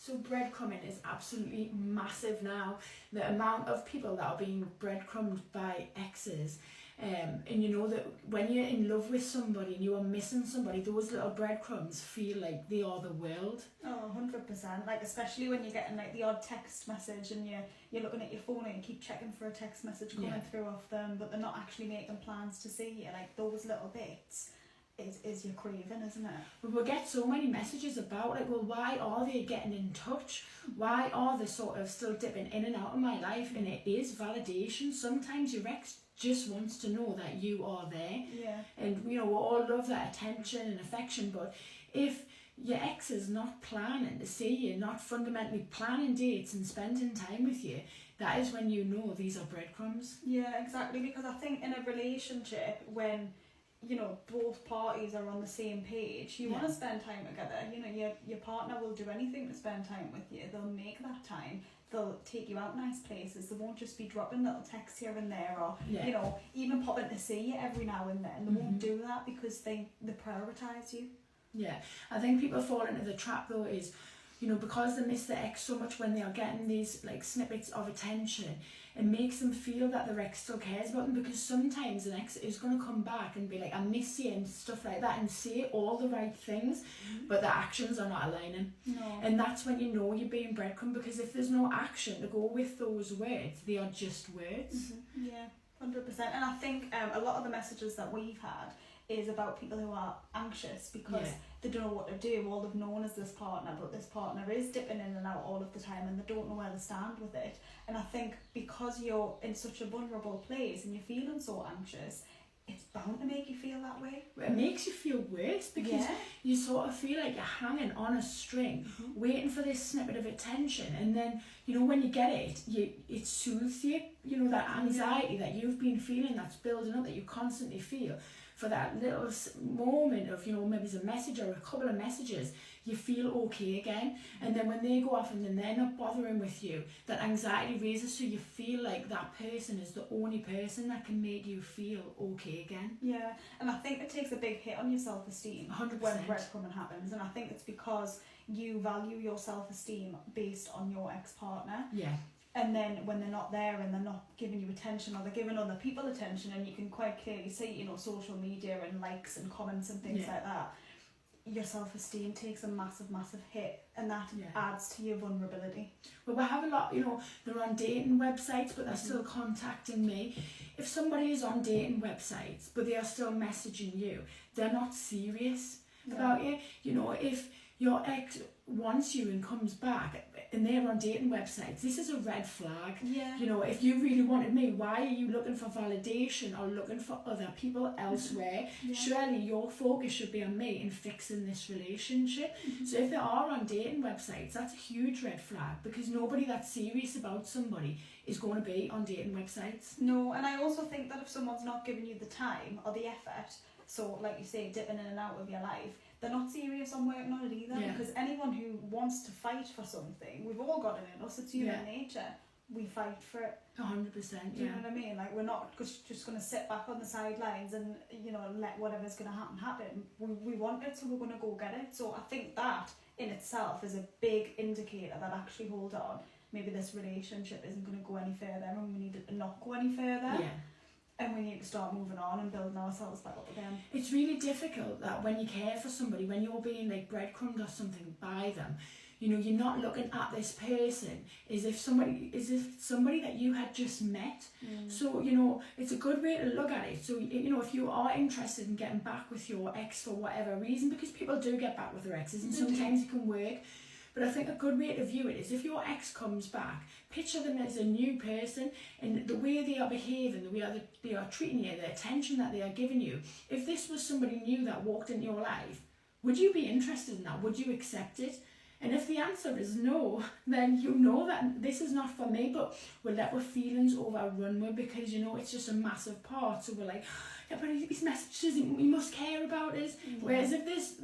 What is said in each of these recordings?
So breadcrumbing is absolutely massive now. The amount of people that are being breadcrumbed by exes. And you know that when you're in love with somebody and you are missing somebody, those little breadcrumbs feel like they are the world. Oh, 100%. Like, especially when you're getting like the odd text message and you're looking at your phone and you keep checking for a text message coming through off them, but they're not actually making plans to see you. Like, those little bits is your craving, isn't it? But we get so many messages about, like, well, why are they getting in touch? Why are they sort of still dipping in and out of my life? And it is validation. Sometimes your ex just wants to know that you are there. Yeah. And, you know, we all love that attention and affection, but if your ex is not planning to see you, not fundamentally planning dates and spending time with you, that is when you know these are breadcrumbs. Yeah, exactly. Because I think in a relationship, when you know both parties are on the same page, you want to spend time together. You know, your partner will do anything to spend time with you. They'll make that time. They'll take you out nice places. They won't just be dropping little texts here and there, or you know, even popping to see you every now and then. They won't do that because they prioritise you. Yeah, I think people fall into the trap though is, you know, because they miss their ex so much when they are getting these like snippets of attention, it makes them feel that their ex still cares about them, because sometimes an ex is going to come back and be like, I miss you and stuff like that, and say all the right things, but their actions are not aligning. No. And that's when you know you're being breadcrumb, because if there's no action to go with those words, they are just words. Yeah, 100%. And I think a lot of the messages that we've had is about people who are anxious because they don't know what to do. All they've known is this partner, but this partner is dipping in and out all of the time and they don't know where to stand with it. And I think because you're in such a vulnerable place and you're feeling so anxious, it's bound to make you feel that way. It makes you feel worse, because you sort of feel like you're hanging on a string, waiting for this snippet of attention, and then, you know, when you get it, it soothes you. You know, that anxiety that you've been feeling, that's building up, that you constantly feel. For that little moment of, you know, maybe it's a message or a couple of messages, you feel okay again. And then when they go off and then they're not bothering with you, that anxiety raises, so you feel like that person is the only person that can make you feel okay again. Yeah, and I think it takes a big hit on your self-esteem 100%. when breadcrumbing happens. And I think it's because you value your self-esteem based on your ex-partner. Yeah. And then when they're not there and they're not giving you attention, or they're giving other people attention, and you can quite clearly see, you know, social media and likes and comments and things like that, your self-esteem takes a massive, massive hit, and that adds to your vulnerability. Well, we have a lot, you know, they're on dating websites, but they're still contacting me. If somebody is on dating websites, but they are still messaging you, they're not serious about you. You know, if your ex wants you and comes back and they're on dating websites, this is a red flag. Yeah. You know, if you really wanted me, why are you looking for validation or looking for other people elsewhere? Surely your focus should be on me and fixing this relationship. So if they are on dating websites, that's a huge red flag, because nobody that's serious about somebody is going to be on dating websites. No, and I also think that if someone's not giving you the time or the effort, so like you say, dipping in and out of your life, they're not serious on working on it either. Because anyone who wants to fight for something, we've all got it in us, it's human nature, we fight for it. 100%, Do you know what I mean? Like, we're not just going to sit back on the sidelines and, you know, let whatever's going to happen. We want it, so we're going to go get it. So I think that in itself is a big indicator that actually, hold on, maybe this relationship isn't going to go any further, and we need it to not go any further. Yeah. And we need to start moving on and building ourselves back up again. It's really difficult that when you care for somebody, when you're being like breadcrumbed or something by them, you know, you're not looking at this person as if somebody that you had just met. So, you know, it's a good way to look at it. So, you know, if you are interested in getting back with your ex for whatever reason, because people do get back with their exes and sometimes it can work. But I think a good way to view it is, if your ex comes back, picture them as a new person, and the way they are behaving, the way they are treating you, the attention that they are giving you. If this was somebody new that walked into your life, would you be interested in that? Would you accept it? And if the answer is no, then you know that this is not for me, but we'll let our feelings overrun with, because, you know, it's just a massive part. So we're like, yeah, but his messages, he must care about us. Whereas if this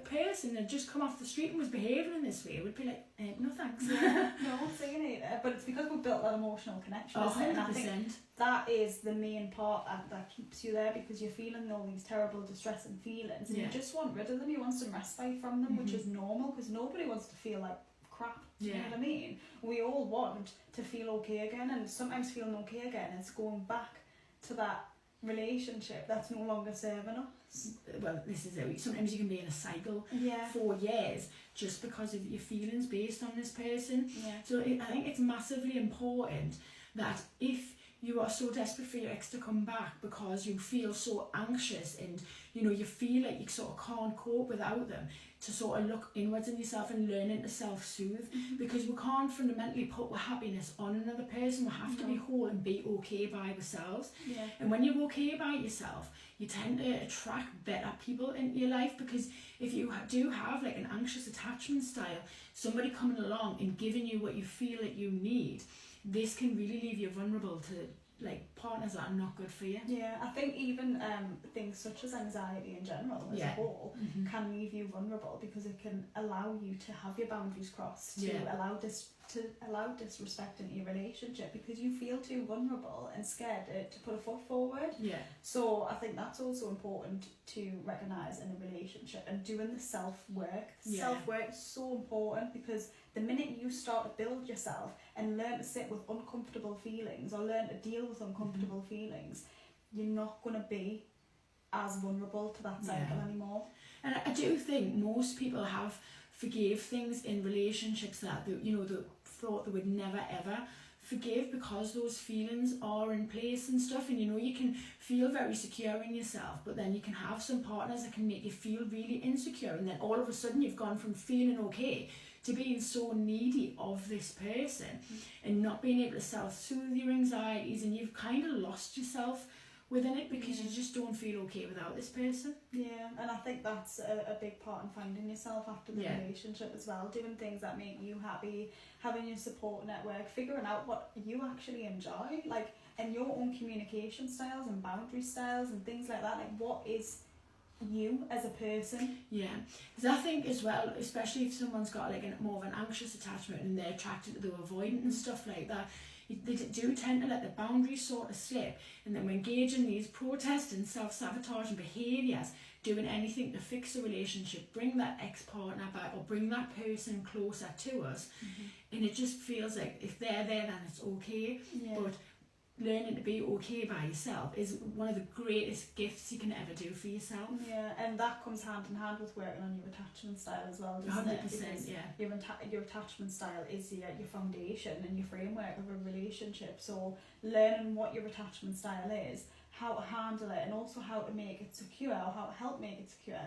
person had just come off the street and was behaving in this way, it would be like, no thanks. No, see you later. But it's because we've built that emotional connection. 100%. And I think that is the main part that keeps you there, because you're feeling all these terrible, distressing feelings, and you just want rid of them. You want some respite from them, which is normal, because nobody wants to feel like crap. Do you know what I mean? We all want to feel okay again, and sometimes feeling okay again is going back to that relationship that's no longer serving us. Well, this is it. Sometimes you can be in a cycle Yeah. for years just because of your feelings based on this person. Yeah. So I think it's massively important that if you are so desperate for your ex to come back because you feel so anxious and you feel like you sort of can't cope without them, to sort of look inwards in yourself and learning to self-soothe, because we can't fundamentally put our happiness on another person. We have to be whole and be okay by ourselves. Yeah. And when you're okay by yourself, you tend to attract better people into your life, because if you do have like an anxious attachment style, somebody coming along and giving you what you feel that you need, this can really leave you vulnerable to like partners that are not good for you. Yeah, I think even things such as anxiety in general as a whole can leave you vulnerable, because it can allow you to have your boundaries crossed, to allow disrespect into your relationship, because you feel too vulnerable and scared to put a foot forward. Yeah. So I think that's also important to recognise in a relationship, and doing the self-work. Self-work is so important, because the minute you start to build yourself and learn to sit with uncomfortable feelings, or learn to deal with uncomfortable feelings, you're not going to be as vulnerable to that cycle anymore. And I do think most people have forgave things in relationships that they thought they would never ever forgive, because those feelings are in place and stuff. And you can feel very secure in yourself, but then you can have some partners that can make you feel really insecure, and then all of a sudden you've gone from feeling okay to being so needy of this person and not being able to self-soothe your anxieties, and you've kind of lost yourself within it, because you just don't feel okay without this person. Yeah, and I think that's a big part in finding yourself after the relationship as well, doing things that make you happy, having your support network, figuring out what you actually enjoy, like, and your own communication styles and boundary styles and things like that, like what is you as a person. Yeah, because I think as well, especially if someone's got like more of an anxious attachment and they're attracted to the avoidant and stuff like that, they do tend to let the boundaries sort of slip, and then we engage in these protesting, self-sabotaging behaviours, doing anything to fix the relationship, bring that ex-partner back or bring that person closer to us, and it just feels like if they're there then it's okay. But learning to be okay by yourself is one of the greatest gifts you can ever do for yourself. Yeah, and that comes hand in hand with working on your attachment style as well, doesn't 100%, it? Because your attachment style is your foundation and your framework of a relationship. So learning what your attachment style is, how to handle it, and also how to make it secure, or how to help make it secure,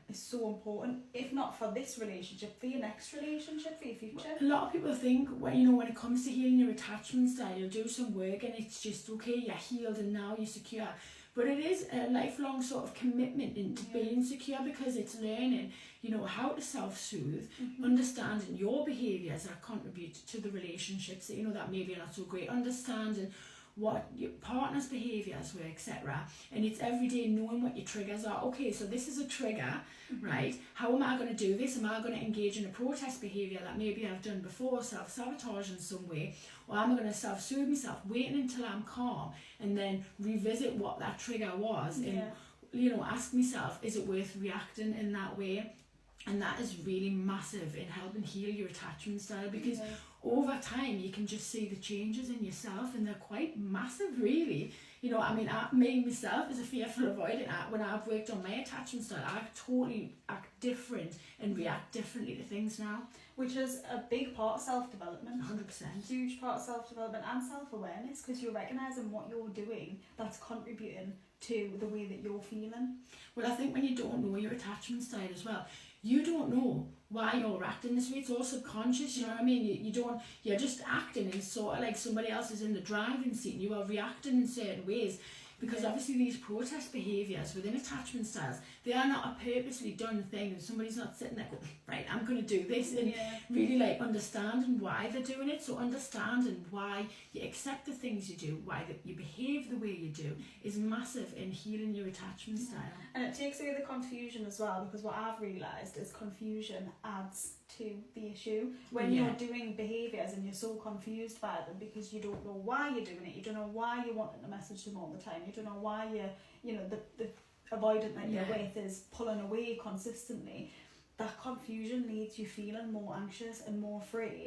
is so important. If not for this relationship, for your next relationship, for your future. A lot of people think when it comes to healing your attachment style, you'll do some work and it's just okay, you're healed and now you're secure. But it is a lifelong sort of commitment into being secure, because it's learning, how to self-soothe, understanding your behaviours that contribute to the relationships that maybe are not so great, understanding what your partner's behaviours were, etc. And it's every day knowing what your triggers are. Okay, so this is a trigger, right? How am I going to do this? Am I going to engage in a protest behaviour that maybe I've done before, self-sabotage in some way? Or am I going to self-soothe myself, waiting until I'm calm, and then revisit what that trigger was, and ask myself, is it worth reacting in that way? And that is really massive in helping heal your attachment style, because over time you can just see the changes in yourself, and they're quite massive, really. Me myself as a fearful avoidant, when I've worked on my attachment style, I totally act different and react differently to things now. Which is a big part of self-development. 100%. Huge part of self-development and self-awareness, because you're recognising what you're doing that's contributing to the way that you're feeling. Well, I think when you don't know your attachment style as well, you don't know why you're acting this way. It's all subconscious, you know what I mean? You're just acting, and sort of like somebody else is in the driving seat and you are reacting in certain ways, because obviously these protest behaviours within attachment styles, they are not a purposely done thing, and somebody's not sitting there going, right, I'm going to do this, and really like understanding why they're doing it. So understanding why you accept the things you do, why you behave the way you do, is massive in healing your attachment style. And it takes away the confusion as well, because what I've realised is confusion adds to the issue. When you're doing behaviours and you're so confused by them because you don't know why you're doing it, you don't know why you're wanting to message them all the time, you don't know why the avoidant that you're with is pulling away consistently, that confusion leaves you feeling more anxious and more afraid.